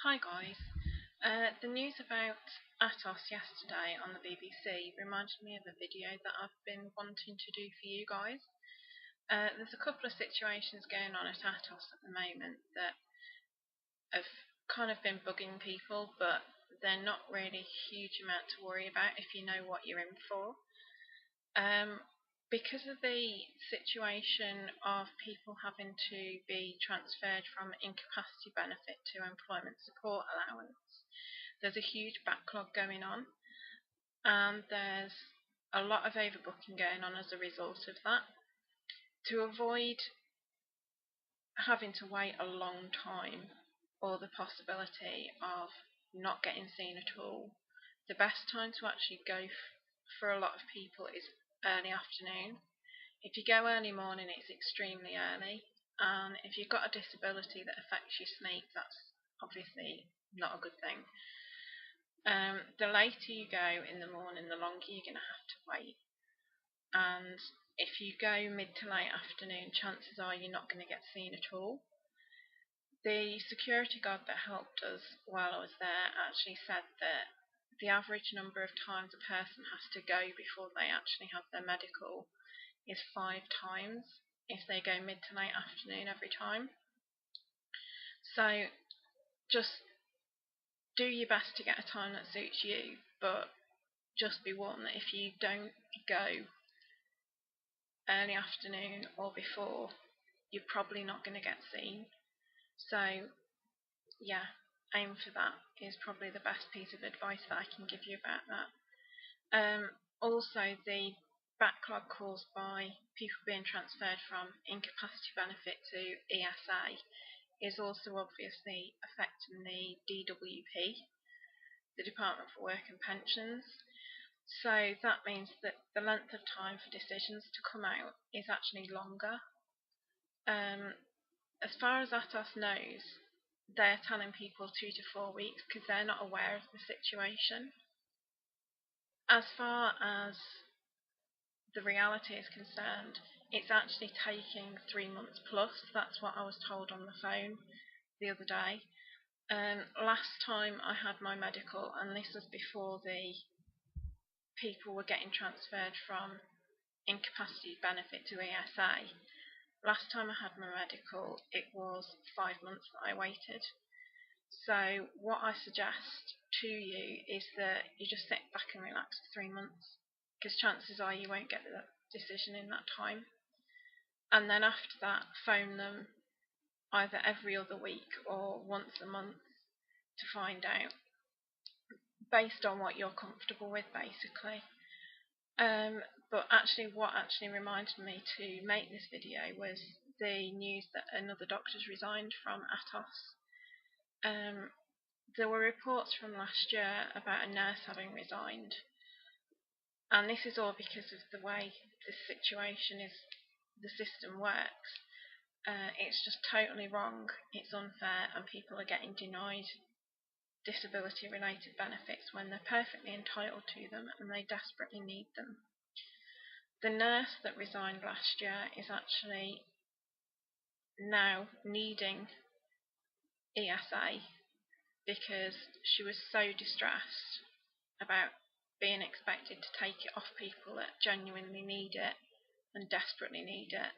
Hi guys. The news about ATOS yesterday on the BBC reminded me of a video that I've been wanting to do for you guys. There's a couple of situations going on at ATOS at the moment that have kind of been bugging people, but they're not really a huge amount to worry about if you know what you're in for. Because of the situation of people having to be transferred from incapacity benefit to employment support allowance, there's a huge backlog going on, and there's a lot of overbooking going on as a result of that. To avoid having to wait a long time or the possibility of not getting seen at all, the best time to actually go for a lot of people is early afternoon. If you go early morning, it's extremely early, and if you've got a disability that affects your sleep, that's obviously not a good thing. The later you go in the morning, the longer you're going to have to wait. And if you go mid to late afternoon, chances are you're not going to get seen at all. The security guard that helped us while I was there actually said that the average number of times a person has to go before they actually have their medical is 5 times if they go mid to late afternoon every time. So just do your best to get a time that suits you, but just be warned that if you don't go early afternoon or before, you're probably not going to get seen. So yeah, aim for that is probably the best piece of advice that I can give you about that. Also, the backlog caused by people being transferred from incapacity benefit to ESA is also obviously affecting the DWP, the Department for Work and Pensions. So that means that the length of time for decisions to come out is actually longer. As far as ATOS knows, they're telling people 2 to 4 weeks because they're not aware of the situation. As far as the reality is concerned, it's actually taking 3 months plus. That's what I was told on the phone the other day. Last time I had my medical, and this was before the people were getting transferred from incapacity benefit to ESA. Last time I had my medical, it was 5 months that I waited. So what I suggest to you is that you just sit back and relax for 3 months, because chances are you won't get the decision in that time. And then after that, phone them either every other week or once a month to find out, based on what you're comfortable with, basically. But actually, what actually reminded me to make this video was the news that another doctor's resigned from ATOS. There were reports from last year about a nurse having resigned, and this is all because of the way the situation is, the system works. It's just totally wrong, it's unfair, and people are getting denied disability related benefits when they're perfectly entitled to them and they desperately need them. The nurse that resigned last year is actually now needing ESA because she was so distressed about being expected to take it off people that genuinely need it and desperately need it,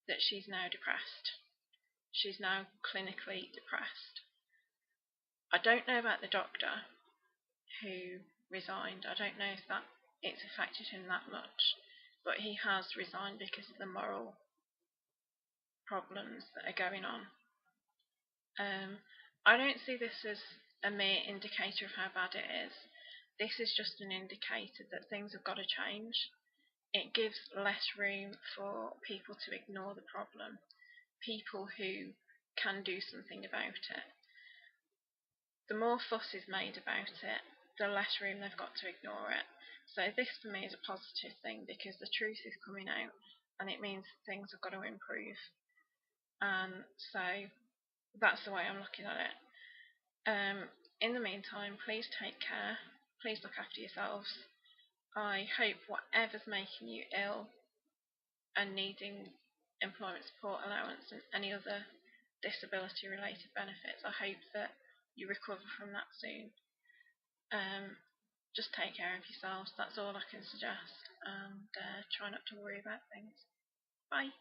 that she's now depressed. She's now clinically depressed. I don't know about the doctor who resigned. I don't know if it's affected him that much, but he has resigned because of the moral problems that are going on. I don't see this as a mere indicator of how bad it is. This is just an indicator that things have got to change. It gives less room for people to ignore the problem, people who can do something about it. The more fuss is made about it, the less room they've got to ignore it. So this for me is a positive thing because the truth is coming out and it means things have got to improve. So that's the way I'm looking at it. In the meantime, please take care. Please look after yourselves. I hope whatever's making you ill and needing employment support allowance and any other disability related benefits, I hope that you recover from that soon. Just take care of yourselves. That's all I can suggest, and try not to worry about things. Bye.